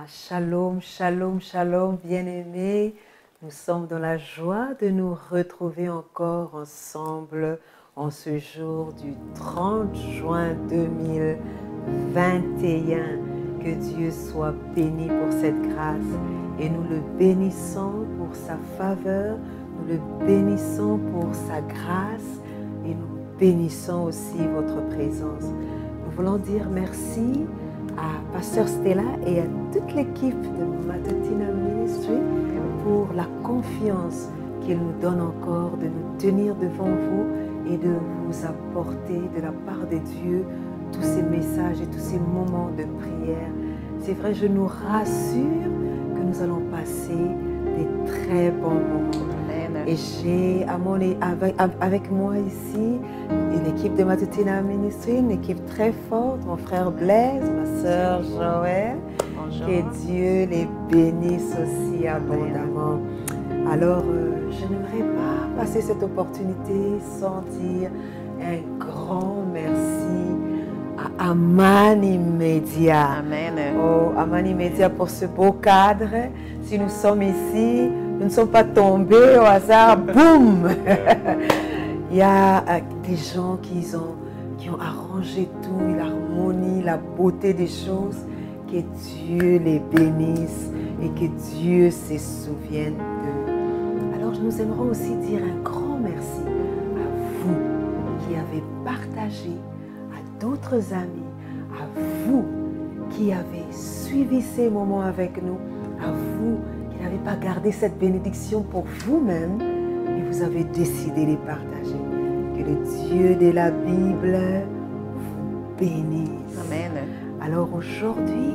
Shalom, shalom, shalom, bien-aimés. Nous sommes dans la joie de nous retrouver encore ensemble en ce jour du 30 juin 2021. Que Dieu soit béni pour cette grâce et nous le bénissons pour sa faveur, nous le bénissons pour sa grâce et nous bénissons aussi votre présence. Nous voulons dire merci à Pasteur Stella et à toute l'équipe de Matutina Ministry pour la confiance qu'il nous donne encore de nous tenir devant vous et de vous apporter de la part de Dieu tous ces messages et tous ces moments de prière. C'est vrai, je nous rassure que nous allons passer des très bons moments. Et j'ai avec moi ici une équipe de Matutina Ministry, une équipe très forte, mon frère Blaise, ma soeur Joël. Bonjour. Que Dieu les bénisse aussi abondamment. Alors, je n'aimerais pas passer cette opportunité sans dire un grand merci à Amani Media. Amen. Oh, Amani Media pour ce beau cadre. Si nous sommes ici, nous ne sommes pas tombés au hasard, boum. Il y a des gens qui ont arrangé tout, l'harmonie, la beauté des choses. Que Dieu les bénisse et que Dieu se souvienne d'eux. Alors nous aimerons aussi dire un grand merci à vous qui avez partagé, à d'autres amis, à vous qui avez suivi ces moments avec nous, à vous qui n'avez pas gardé cette bénédiction pour vous-même et vous avez décidé de les partager. Que le Dieu de la Bible vous bénisse. Amen. Alors aujourd'hui,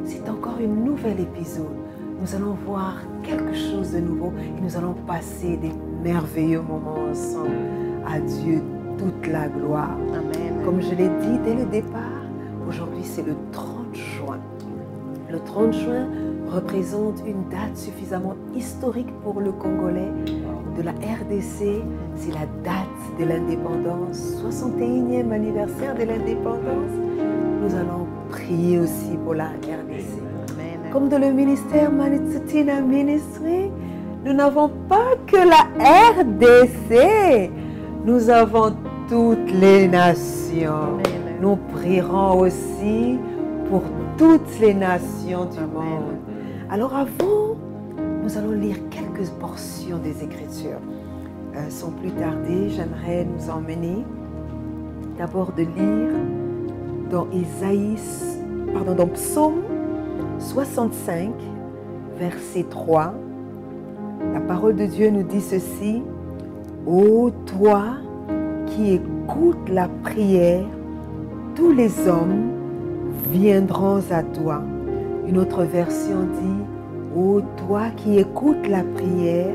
c'est encore un nouvel épisode. Nous allons voir quelque chose de nouveau et nous allons passer des merveilleux moments ensemble. À Dieu toute la gloire. Amen. Comme je l'ai dit dès le départ, aujourd'hui c'est le 30 juin. Le 30 juin représente une date suffisamment historique pour le Congolais. De la RDC, c'est la date de l'indépendance, 61e anniversaire de l'indépendance. Nous allons prier aussi pour la RDC. Amen. Comme dans le ministère Matutina Ministry, nous n'avons pas que la RDC, nous avons toutes les nations. Amen. Nous prierons aussi pour toutes les nations du monde. Alors avant, nous allons lire quelques portions des Écritures. Sans plus tarder, j'aimerais nous emmener d'abord de lire dans dans Psaume 65, verset 3. La parole de Dieu nous dit ceci: ô toi qui écoutes la prière, tous les hommes viendront à toi. Une autre version dit: ô toi qui écoutes la prière,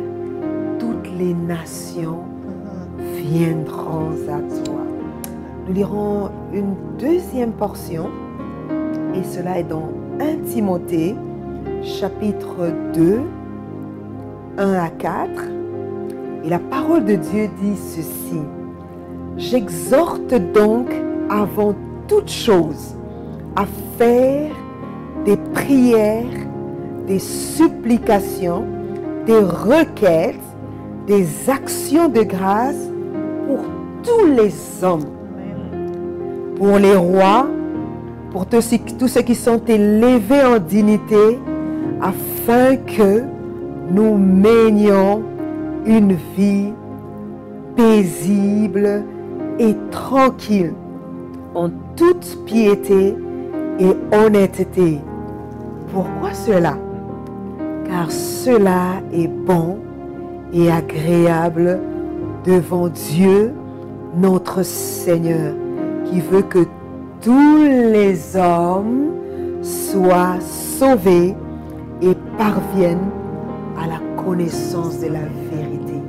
toutes les nations viendront à toi. Nous lirons une deuxième portion et cela est dans 1 Timothée chapitre 2, 1 à 4. Et la parole de Dieu dit ceci: j'exhorte donc avant toute chose à faire des prières, des supplications, des requêtes, des actions de grâce pour tous les hommes, pour les rois, pour tous ceux qui sont élevés en dignité, afin que nous menions une vie paisible et tranquille, en toute piété et honnêteté. Pourquoi cela? Car cela est bon et agréable devant Dieu, notre Seigneur, qui veut que tous les hommes soient sauvés et parviennent à la connaissance de la vérité.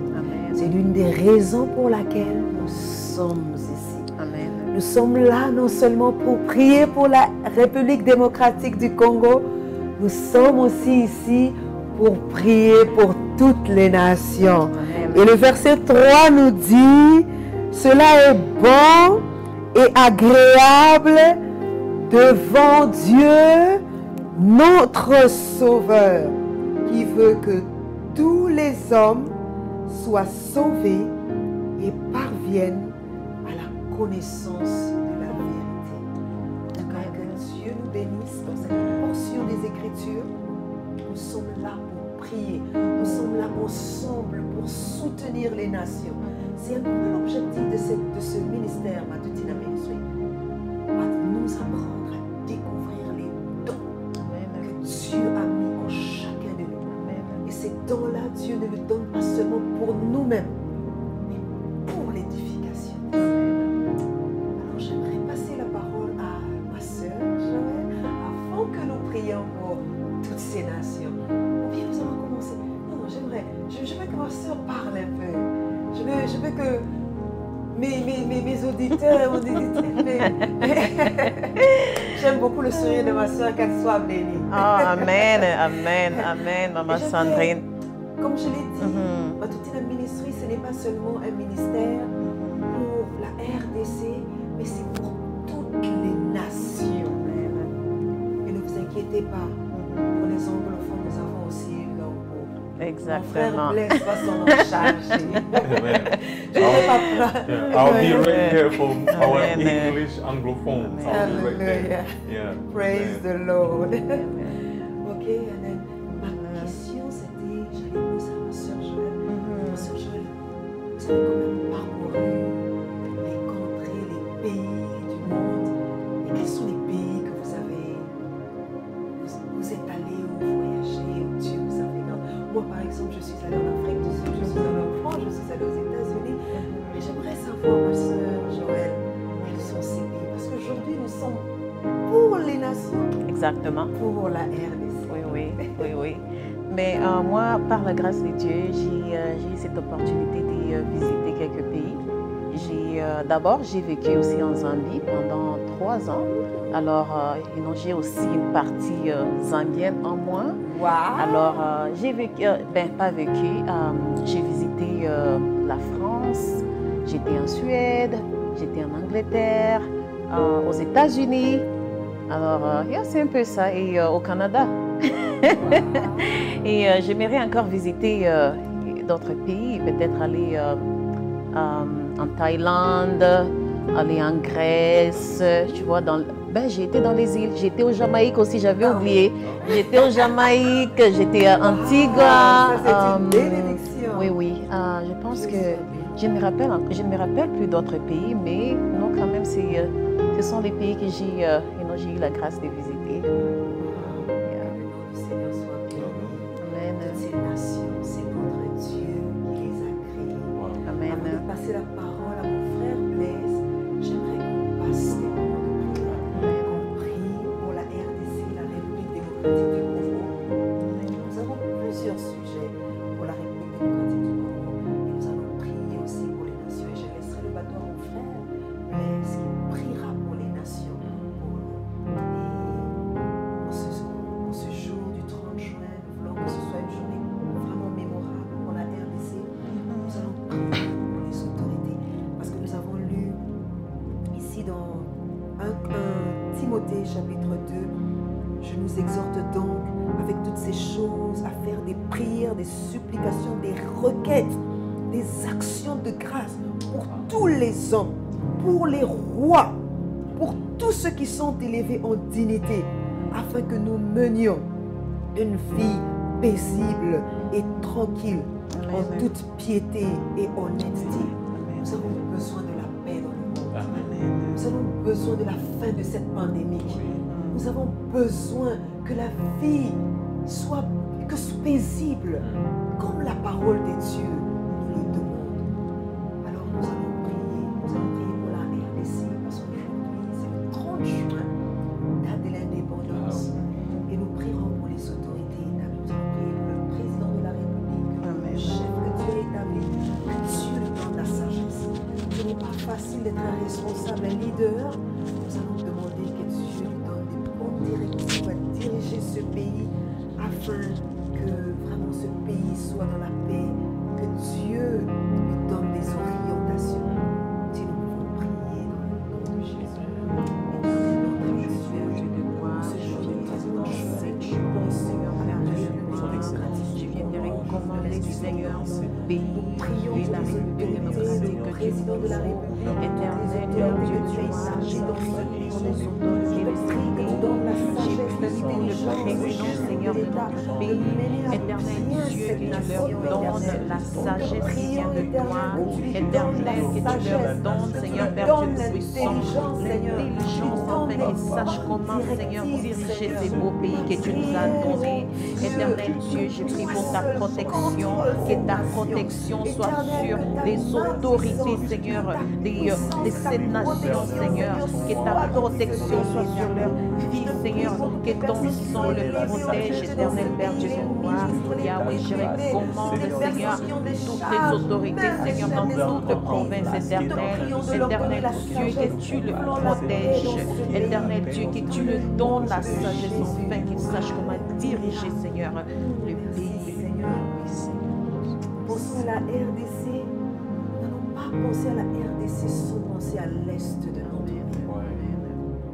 C'est l'une des raisons pour laquelle nous sommes ici. Amen. Nous sommes là non seulement pour prier pour la République démocratique du Congo, nous sommes aussi ici pour prier pour toutes les nations. Amen. Et le verset 3 nous dit: cela est bon et agréable devant Dieu, notre Sauveur, qui veut que tous les hommes soient sauvés et parviennent à la connaissance de la vérité. Que Dieu nous bénisse dans cette portion des Écritures. Nous sommes là pour prier. Nous sommes là ensemble pour soutenir les nations. C'est un peu l'objectif de ce ministère Matutina Ministry. Nous apprendre à découvrir les dons que Dieu a mis en chacun de nous. Et ces dons-là, Dieu ne les donne pas seulement pour nous-mêmes, mais pour l'édification. Alors j'aimerais passer la parole à ma sœur Joël avant que nous prions pour toutes ces nations. Ou bien nous allons commencer. Non, je veux que ma sœur parle un peu. Je veux que mes auditeurs, j'aime beaucoup le sourire de ma soeur, qu'elle soit bénie. Oh, amen, amen, amen, maman Sandrine. Comme je l'ai dit, Matutina Ministry, ce n'est pas seulement un ministère pour la RDC, mais c'est pour toutes les nations. Et ne vous inquiétez pas, pour les anglophones, nous avons aussi une langue pour. Exactement. Mon frère Blaise va s'en charger. I'll be right here for our English Anglophones. I'll be right there. Yeah. Praise the Lord. Ok, and then, ma question c'était, j'allais poser à ma soeur Joël. Ma soeur Joël, vous avez quand même parcouru les contrées, les pays du monde. Et quels sont les pays que vous avez, vous êtes allé ou voyagé, ou Dieu vous a fait? Moi, par exemple, je suis allée en Afrique du Sud, je suis allée en France, je suis allée aux États-Unis. Mais j'aimerais savoir, ma soeur Joël, quels sont ces pays? Parce qu'aujourd'hui, nous sommes pour les nations. Exactement. Pour la RDC. Oui. Mais moi, par la grâce de Dieu, j'ai eu cette opportunité de visiter quelques pays. D'abord, j'ai vécu aussi en Zambie pendant 3 ans. Alors, j'ai aussi une partie zambienne en moi. Wow. Alors, j'ai vécu, pas vécu, j'ai visité la France, j'étais en Suède, j'étais en Angleterre, aux États-Unis. Alors, c'est un peu ça, et au Canada. Et j'aimerais encore visiter d'autres pays, peut-être aller en Thaïlande, aller en Grèce, tu vois, j'ai été dans les îles, j'étais au Jamaïque aussi, j'avais oublié. J'étais au Jamaïque, j'étais à Antigua. C'est une bénédiction. Oui. Je pense que je ne me rappelle plus d'autres pays, mais non, quand même, ce sont les pays que j'ai eu la grâce de visiter. Que le nom du Seigneur soit béni. Amen. Toutes ces nations, c'est notre Dieu qui les a créées. Amen. Avant de passer la parole à mon frère Blaise, j'aimerais qu'on passe des moments de prière, qu'on prie pour la RDC, la République démocratique du Congo. Nous avons plusieurs sujets pour la République démocratique du Congo et nous allons prier aussi pour les nations. Et je laisserai le bâton à mon frère Blaise qui priera pour les nations. Et en ce jour du 30 juin, nous voulons que ce soit une journée vraiment mémorable pour la RDC. Nous allons prier pour les autorités parce que nous avons lu ici dans 1 Timothée chapitre 2, je nous exhorte donc avec toutes ces choses à faire des prières, des supplications, des requêtes, des actions de grâce pour tous les hommes, pour les rois, pour tous ceux qui sont élevés en dignité, afin que nous menions une vie paisible et tranquille, en toute piété et honnêteté. Nous avons besoin de la paix dans le monde. Nous avons besoin de la fin de cette pandémie. Nous avons besoin que la vie soit paisible, comme la parole de Dieu nous le demande. Alors nous allons prier pour la RDC, parce qu'aujourd'hui c'est le 30 juin, date de l'indépendance, et nous prierons pour les autorités établies. Nous allons prier pour le président de la République, le chef que Dieu a établi, que Dieu lui donne la sagesse. Ce n'est pas facile d'être un responsable, un leader. Nous allons demander que Dieu lui donne des bonnes directives à diriger ce pays afin que vraiment ce pays soit dans la paix, que Dieu lui donne des orientations. Si nous pouvons prier dans le nom de Jésus. Et dans le nom de Jésus, ce jour du 30 juin, de la République, Éternel, Père Dieu de gloire, j'ai prie pour les autorités de ce pays. J'ai prie pour le président, Seigneur, de notre pays. Éternel Dieu, que tu leur donnes la sagesse qui vient de toi. Éternel, que tu leur donnes, Seigneur, Père Dieu puissant, l'intelligence, afin qu'ils sachent comment, Seigneur, diriger ces beaux pays que tu nous as donnés. Éternel Dieu, je prie pour ta protection, que ta protection soit sur les autorités, Seigneur, de cette nation, Seigneur, que ta protection soit sur leur vie, Seigneur, que ton sang le protège, éternel Père Dieu de gloire. Yahweh, je recommande, Seigneur, toutes les autorités, Seigneur, dans toute province, éternel Dieu, que tu le protèges, éternel Dieu, que tu le donnes la sagesse, afin qu'il sache comment diriger, Seigneur, le pays, Seigneur. Pensons à la RDC. Nous n'allons pas penser à la RDC sans penser à l'Est de notre pays.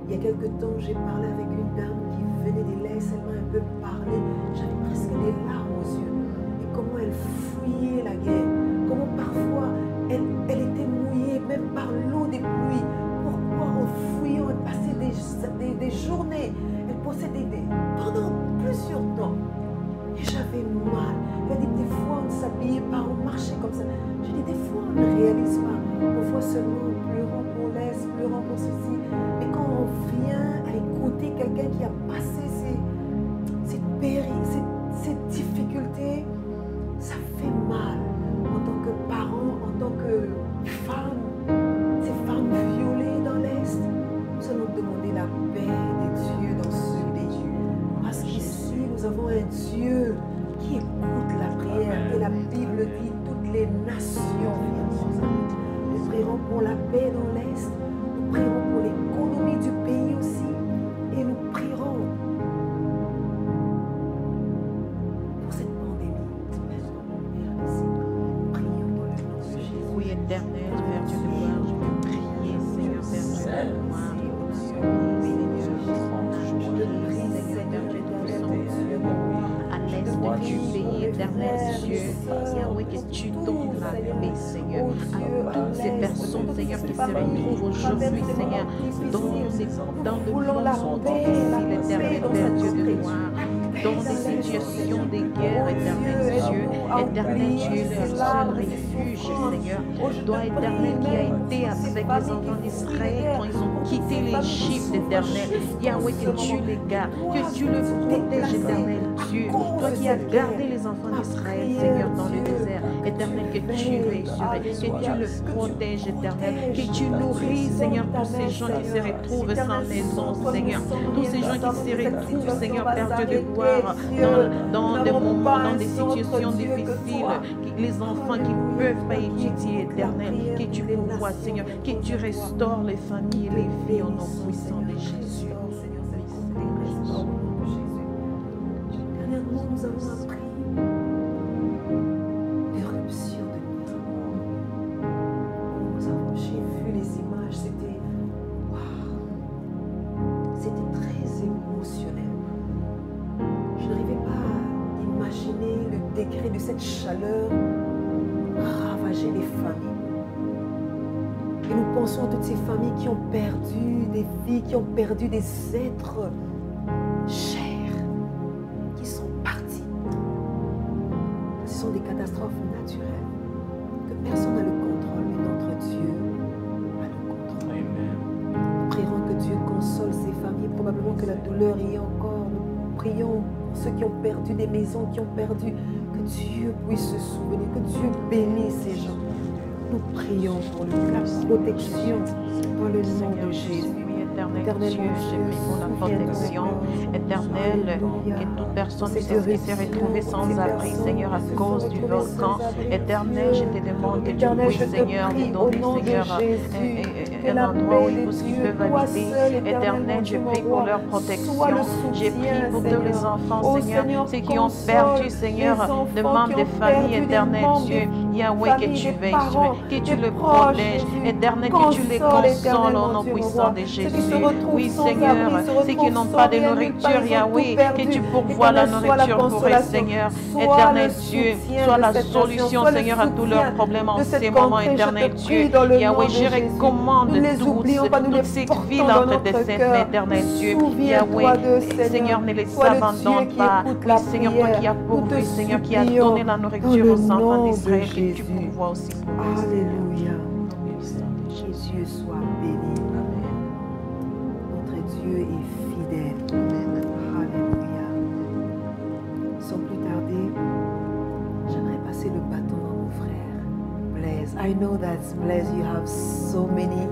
Il y a quelque temps, j'ai parlé avec une dame qui venait de l'Est. Elle m'a un peu parlé. J'avais presque des larmes aux yeux. Et comment elle fuyait la guerre. Comment parfois elle était mouillée, même par l'eau des pluies. Pourquoi en fuyant, elle passait des journées. Elle passait pendant plusieurs temps. Et j'avais mal. Elle a dit, des fois, on ne s'habillait pas, on marchait comme ça. J'ai dit, des fois, on ne réalise pas. On voit seulement pleurant pour l'Est, pleurant pour ceci. Mais quand on vient à écouter quelqu'un qui a passé ces difficultés, ça fait mal. En tant que parent, en tant que femme, ces femmes violées dans l'Est, nous allons demander la paix des dieux dans ce pays. Parce qu'ici, nous avons un Dieu qui écoute la prière. Et la Bible dit, toutes les nations viendront. Nous prierons pour la paix dans l'Est. Nous prierons pour l'économie du pays aussi. Et nous prierons pour cette pandémie. Prions dans le nom de Jésus. Oui, éternel, Père Dieu de gloire, je veux prier, Seigneur, Père Dieu de gloire. À l'est du pays, éternel Dieu, Yahweh, que tu donnes la paix, Seigneur, à toutes ces personnes, Seigneur, qui se retrouvent aujourd'hui, Seigneur, dans le monde difficile, éternel Père Dieu de gloire, dans des situations de guerre, éternel Dieu, le seul refuge, Seigneur, toi, éternel, qui a été avec les enfants d'Israël quand ils ont quitté l'Égypte, éternel, Yahweh, que tu les gardes, que tu le protèges, éternel Dieu, toi qui as gardé les enfants d'Israël, Seigneur, dans le désert, éternel, que tu les surveilles, que tu le protèges, éternel, que tu nourris, Seigneur, tous ces gens qui se retrouvent sans maison, Seigneur, tous ces gens qui se retrouvent, Seigneur, Père Dieu de gloire, dans des moments, dans des situations difficiles, les enfants qui ne peuvent pas étudier, éternel, que tu pourvoies, Seigneur, que tu restaures les familles et les vies au nom puissant de Jésus. Dernièrement, nous avons appris l'éruption de Nîmes. J'ai vu les images, c'était waouh, c'était très émotionnel. Je n'arrivais pas à imaginer le degré de cette chaleur ravager les familles. Et nous pensons à toutes ces familles qui ont perdu des vies, qui ont perdu des êtres chers, qui sont partis. Ce sont des catastrophes naturelles que personne n'a le contrôle, mais notre Dieu a le contrôle. Amen. Nous prierons que Dieu console ces familles, probablement que la douleur y est encore. Nous prions pour ceux qui ont perdu des maisons, qui ont perdu, que Dieu puisse se souvenir, que Dieu bénisse ces gens. Nous prions pour la protection dans le nom de Jésus. Éternel Dieu, je prie pour la protection éternelle, que toute personne qui s'est retrouvée sans abri, Seigneur, à cause du volcan. Éternel, je te demande que tu puisses, Seigneur, nous donner, Seigneur, un endroit où ils peuvent habiter. Éternel, je prie pour leur protection. Je prie pour tous les enfants, Seigneur, ceux qui ont perdu, Seigneur, de membres de famille, éternel Dieu. Yahweh, que familles, tu des veilles parents, sur eux, que tu des les proches, protèges, Jésus. Éternel, que tu les Console, consoles éternel, au mon nom Dieu, mon puissant roi. de Ceux Jésus. qui se retrouvent Oui, sans Seigneur, abri, se ceux qui retrouvent n'ont sans pas de rien, nulle part, nourriture, ils ont tout Yahweh, perdu. que tu pourvoies la Éternel, sois la nourriture pour eux, consolation, Seigneur. sois Éternel le Dieu, soutien sois de la cette nation, solution, sois le Seigneur, à tous leurs soutien problèmes en de ces cette moments, contrée. Je éternel te Dieu. prie dans le nom Yahweh, de je Jésus. recommande Nous ne les toutes oublions pas, nous les toutes ces portons villes dans entre notre tes mains, cœur. éternel Dieu. Souviens-toi Yahweh, d'eux, Seigneur. Seigneur, ne les Sois le Dieu abandonne qui pas. écoute Oui, la Seigneur, toi prière. qui as Nous te pourvu, Seigneur, qui as supplions donné la dans nourriture le aux enfants nom de d'Israël, que tu Jésus. pourvoies aussi pour eux. Alléluia. Seigneur. Que Dieu soit béni. Amen. Notre Dieu est fidèle. Alléluia. Sans plus tarder, j'aimerais passer le bâton à mon frère, Blaise. I know that Blaise, you have so many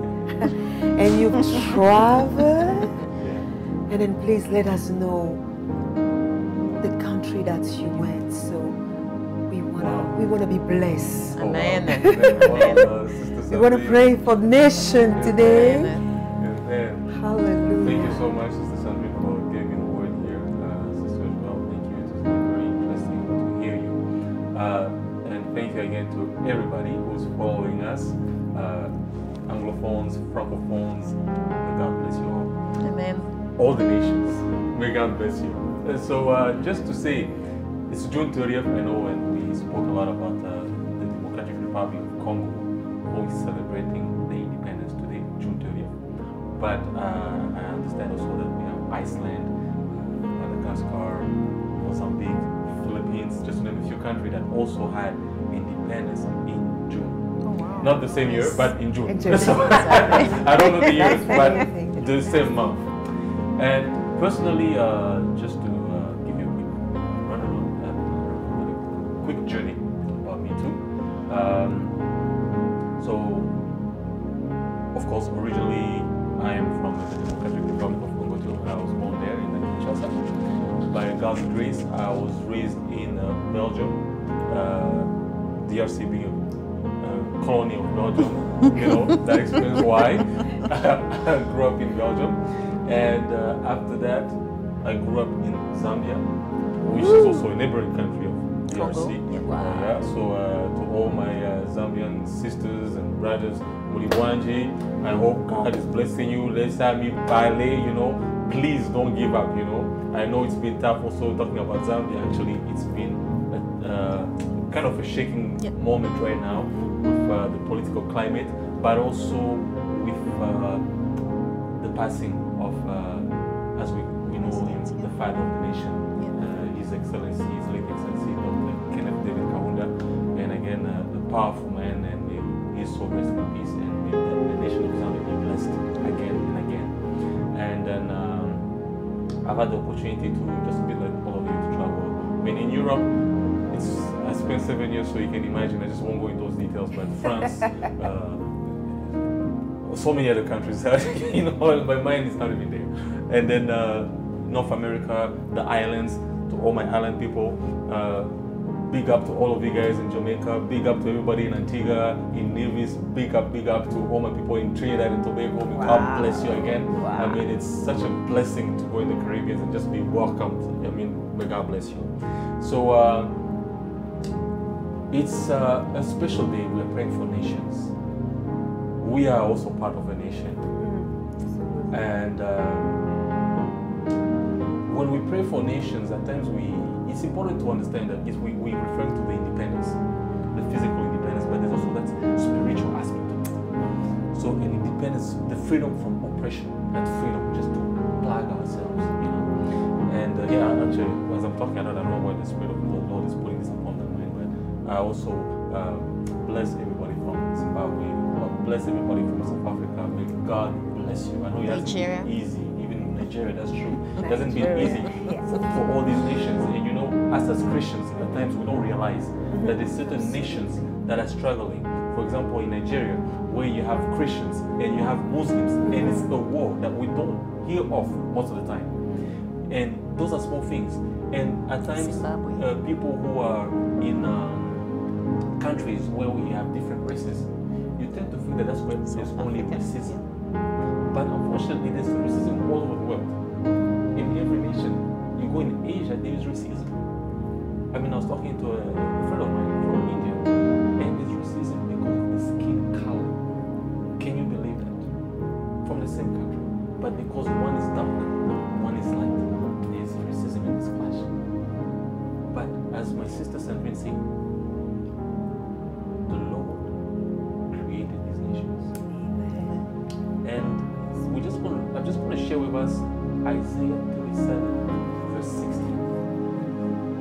and you've traveled. And then please let us know the country that you went. So we wanna be blessed. Amen. We want to pray for the nation today. Amen. Amen. Hallelujah. Thank you so much, Sister Sandra, for giving the word here. Sister Joel, thank you. It has been very interesting to hear you. And thank you again to everybody who's following us. Anglophones, Francophones, may God bless you all. Amen. All the nations, may God bless you. So just to say, it's June 30th, I know, and we spoke a lot about the Democratic Republic of Congo, who is celebrating the independence today, June 30th. But I understand also that we have Iceland, Madagascar, Mozambique, Philippines, just to name a few countries that also had independence in June. Oh, wow. Not the same year, but in June. In June. So, I don't know the years, That's but anything. the same month. And personally, just to give you a quick runaround, a quick journey about me too. So, of course, originally I am from the Democratic Republic of Congo too. I was born there in Kinshasa. By God's grace, I was raised in Belgium, DRC being a colony of Belgium. You know, that explains why I grew up in Belgium. And after that, I grew up in Zambia, which is also a neighboring country of DRC. Wow. So to all my Zambian sisters and brothers, Mulibwanji, I hope God is blessing you. Let's have me ballet, you know. Please don't give up, you know. I know it's been tough also talking about Zambia. Actually, it's been kind of a shaking moment right now with the political climate, but also with the passing of, as we know him, the father of the nation, His Excellency, His late Excellency, Dr. Kenneth David Kaunda, and again, a powerful man, and may his soul rest in peace, and may the nation of Zambia be blessed again and again. And then I've had the opportunity to, just a bit like all of you, to travel. I mean, in Europe, I spent 7 years, so you can imagine, I just won't go into those details, but France, so many other countries, you know, my mind is not even there. And then North America, the islands, to all my island people, big up to all of you guys in Jamaica, big up to everybody in Antigua, in Nevis, big up to all my people in Trinidad and Tobago. May God bless you again. I mean, it's such a blessing to go in the Caribbean and just be welcomed. I mean, may God bless you. So it's a special day. We are praying for nations. We are also part of a nation. And when we pray for nations, at times it's important to understand that we refer to the independence, the physical independence, but there's also that spiritual aspect of it. So an independence, the freedom from oppression, that freedom just to plug ourselves, you know. And actually, as I'm talking, I don't know why the Spirit of the Lord is putting this upon my mind, but I also bless everybody from Zimbabwe, bless everybody from South Africa. May God bless you. I know it hasn't been easy, even in Nigeria, that's true. It hasn't been easy for all these nations. And you know, as Christians, at times we don't realize that there's certain nations that are struggling. For example, in Nigeria, where you have Christians and you have Muslims, and it's a war that we don't hear of most of the time. And those are small things. And at times, people who are in countries where we have different races, you tend to think that that's where there's only racism. But unfortunately, there's racism all over the world. In every nation. You go in Asia, there is racism. I mean, I was talking to a friend of mine from India, and racism because of the skin color. Can you believe that? From the same country. But because one is dark, one is light, there is racism in this clash. But as my sister Sandrine said, the Lord created these nations. And I'm just going to share with us Isaiah 37, verse 16.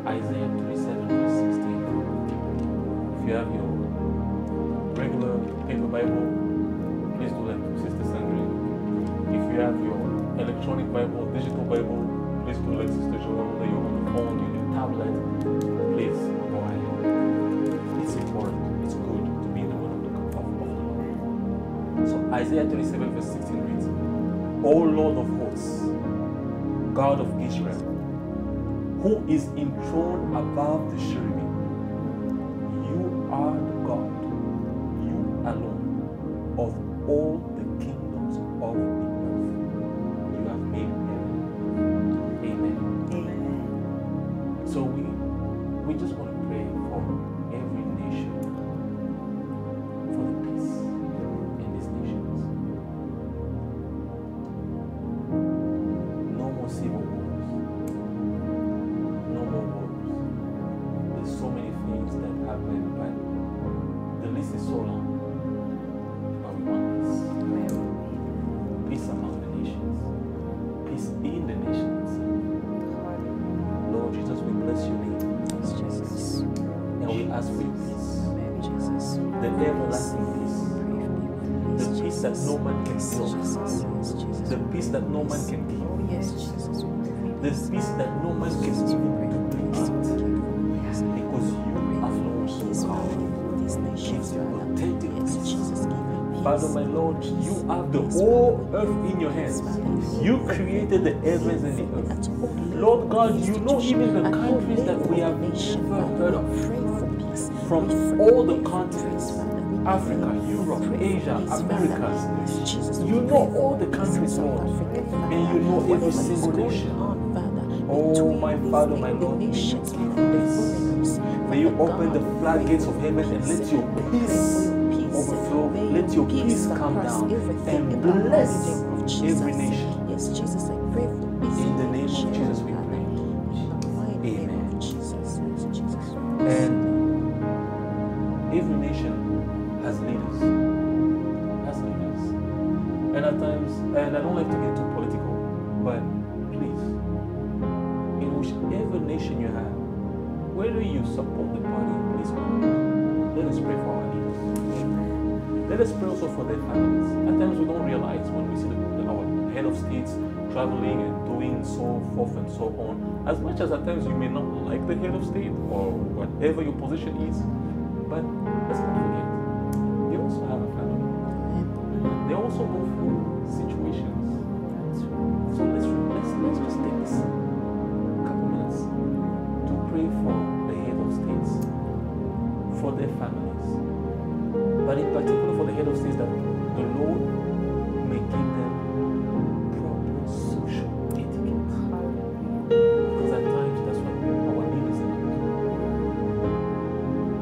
Isaiah 37, verse 16. If you have your regular paper Bible, please do that, Sister Sandrine. If you have your electronic Bible, digital Bible, please do like Sister Joel. Whether you're on the phone, on your tablet, please go ahead. It's important. It's good to be in the word of the Lord. So Isaiah 37, verse 16 reads, O Lord of hosts, God of Israel, who is enthroned above the cherubim, you are the God, you alone, of all the kingdoms of the earth. You have made heaven. Amen. Amen. So we just want to pray for every nation, for the peace in these nations. No more civil wars. No more wars. There's so many things that happen, but the list is so long. But we want peace. Peace among the nations. Peace in the nations. Lord Jesus, we bless your name. And we ask for your peace. The everlasting peace. The peace that no man can kill. The peace that no man can kill. The peace that no man can even duplicate. Because you have known so far. Keeps you protecting us. Father, my Lord, you have the whole earth in your hands. You created the heavens and the earth. Lord God, you know even the countries that we have never heard of. From all the continents, Africa, Europe, Asia, Americas, you know all the countries, Lord, and you know every single nation. Oh, my Father, my Lord, may you give peace. May you open the floodgates of heaven and let your peace overflow. Let your peace come down and bless every nation. In the name of Jesus we pray. Amen. And every nation has leaders. And at times, and I don't like to get too political, but please, in whichever nation you have, whether you support the party, please come. Let us pray for our leaders. Let us pray also for their families. At times we don't realize when we see our head of states traveling and doing so forth and so on. As much as at times you may not like the head of state or whatever your position is, but let's not forget, they also have a family. They also go through situations. So let's just take this couple minutes to pray for the head of states, for their families, but in particular for the head of states, that the Lord may give them proper social etiquette. Because at times that's what our leaders lack.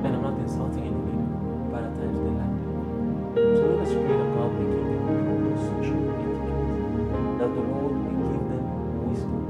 And I'm not insulting any leader, but at times they lack. So let us pray that God may give them proper social etiquette. That the Lord may give them wisdom.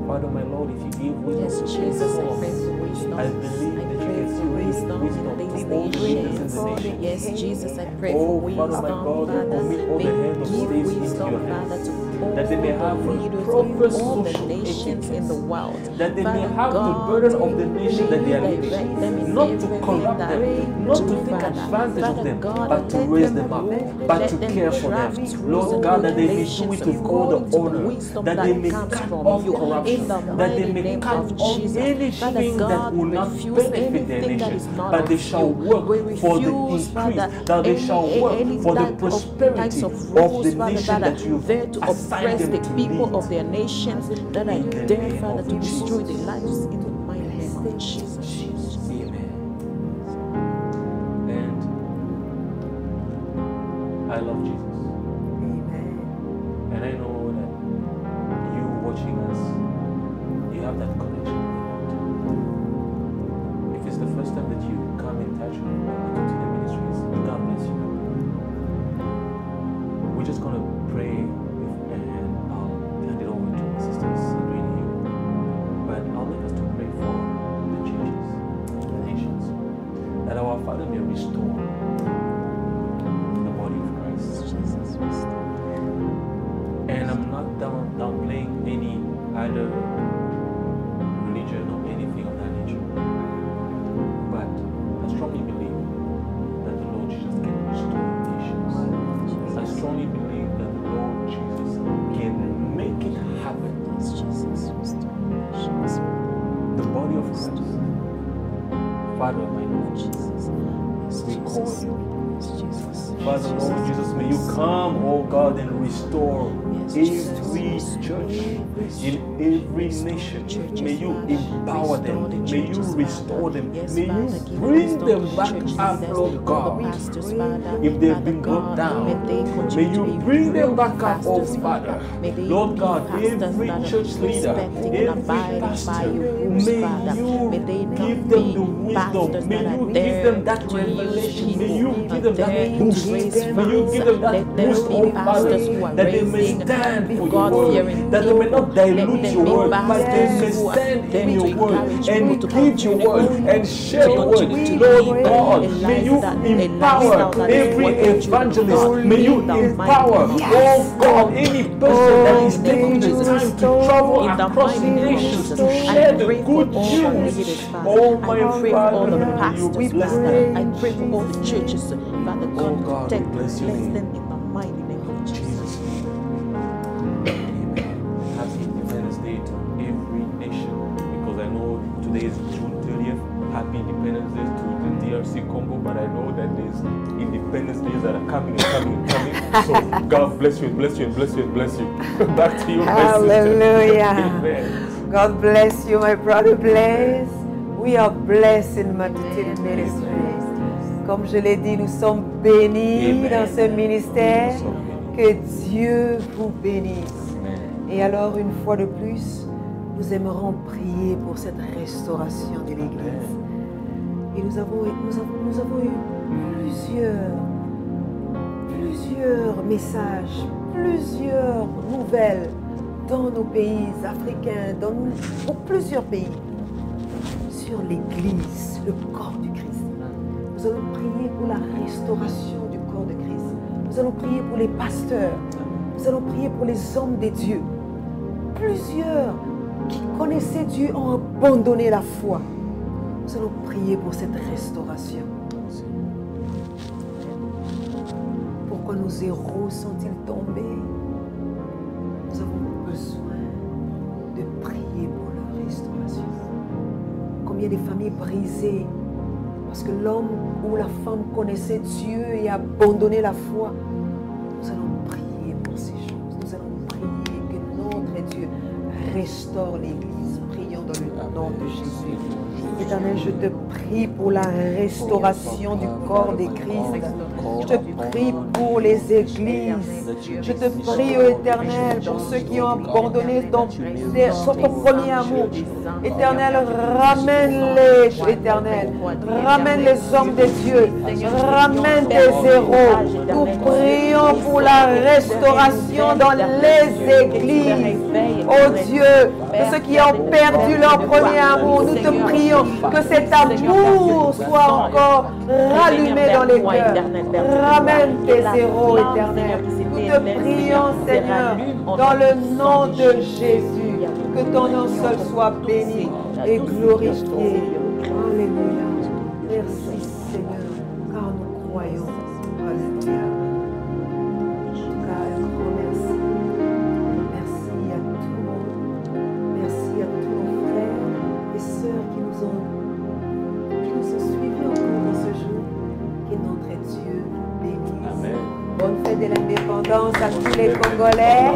Father, my Lord, if you give wisdom to Jesus, I all, pray for wisdom. I believe that you pray can for still give wisdom wisdom in these to all leaders in the nation. Yes, Jesus, I pray Oh, for wisdom, Father, my God, we Father. commit all the May head of you give states into wisdom, your Father, hands. to That they may have all the leaders proper in all the social nations in the world. That they may Father have the God, burden of the nation that they are may you leading. direct them in Not to every corrupt way them, not to that take Father. advantage of Father them, God, but to let raise them them up, grow, but let to them care for craft them. rules Lord and God, that they may do regulations it with all according to the the honor, wisdom that they may comes cut from off you. corruption, In the that mighty they may name cut of off Jesus. Father anything that God, will we not refuse benefit their anything that nation, is not but they of shall you. work We for the refuse, increase, Father, that they shall work any for the types prosperity of of rules, the Father, nation that that are you've there to assigned oppress them the to people lead. of their nations, that are In the there, name Father, of to destroy the Jesus. lives in the mighty name of Jesus. Amen. And I love Jesus. Amen. And I know that you watching us, you have that connection. If it's the first time that you come in touch with either religion or anything of that nature. But I strongly believe that the Lord Jesus can restore nations. I strongly believe that the Lord Jesus can make it happen. The body of Christ. Father, my Lord Jesus, we call you. Father, Lord Jesus, may you come, oh God, and restore every church in every nation. May you empower them. May you restore them. May you bring them back up, Lord God. If they've been brought down, may you bring them back up, oh Father. Lord God, every church leader, every pastor, may you give them the wisdom. May you give them that revelation. May you give them that boost. May you give them that boost, oh Father, that they may stand for your word, that they may not dilute your word, but they may stand in your word and give your word and share your word. Lord God, may you empower every evangelist. May you empower, oh God, any person that is taking the time to travel across nations to share the good news. Oh my Father, we bless them. I pray for all the churches, Father God, protect them, bless them in the mighty name of Jesus. Amen. Happy Independence Day to every nation, because I know today is June 30th. Happy Independence Day to the DRC Congo, but I know that there's Independence Days that are coming and coming and coming. So God bless you and bless you and bless you and bless you. Back to you, my sister. Hallelujah. Amen. God bless you, my brother Blaise. We are blessed in Multitude Ministries. Comme je l'ai dit, nous sommes bénis Amen. dans ce ministère. Nous sommes bénis. Que Dieu vous bénisse. Amen. Et alors, une fois de plus, nous aimerons prier pour cette restauration de l'Église. Et nous avons eu plusieurs messages, plusieurs nouvelles dans nos pays africains, pour plusieurs pays, sur l'Église, le corps du Christ. Nous allons prier pour la restauration du corps de Christ. Nous allons prier pour les pasteurs. Nous allons prier pour les hommes de Dieu. Plusieurs qui connaissaient Dieu ont abandonné la foi. Nous allons prier pour cette restauration. Pourquoi nos héros sont-ils tombés? Nous avons besoin de prier pour leur restauration. Combien de familles brisées parce que l'homme ou la femme connaissait Dieu et a abandonné la foi. Nous allons prier pour ces choses. Nous allons prier que notre Dieu restaure l'Église. Prions dans le nom de Jésus. Éternel, je te prie pour la restauration du corps de Christ. Je te prie pour les églises. Je te prie, ô Éternel, pour ceux qui ont abandonné ton premier amour. Éternel, ramène-les, Éternel. Ramène les hommes de Dieu. Ramène tes héros. Nous prions pour la restauration dans les églises. Oh Dieu, de ceux qui ont perdu leur premier amour, nous te prions que cet amour soit encore rallumé dans les cœurs. Ramène tes héros, Éternel. Nous te prions, Seigneur, dans le nom de Jésus, que ton nom seul soit béni et glorifié. Alléluia. Merci, Seigneur, car nous croyons. Alléluia. Bonne fête de l'indépendance à tous les Congolais.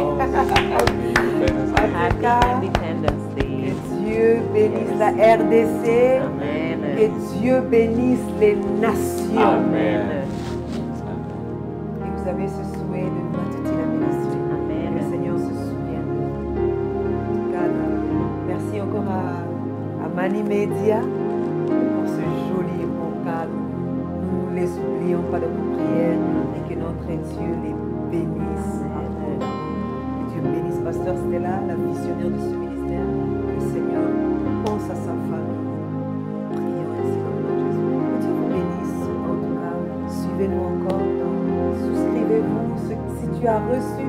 Que Dieu bénisse la RDC. Amen. Que Dieu bénisse les nations. Amen. Et vous avez ce souhait de Multitude Ministry. Amen. Que le Seigneur se souvienne de vous. En tout cas, merci encore à Mani Media pour ce joli vocal. Nous ne les oublions pas de vos prières. Que notre Dieu les bénisse. Que Dieu bénisse Pasteur Stella, la missionnaire de ce ministère. Que le Seigneur pense à sa famille. Prions ainsi dans le nom de Jésus. Que Dieu vous bénisse. En tout cas, suivez-nous encore. Souscrivez-vous. Si tu as reçu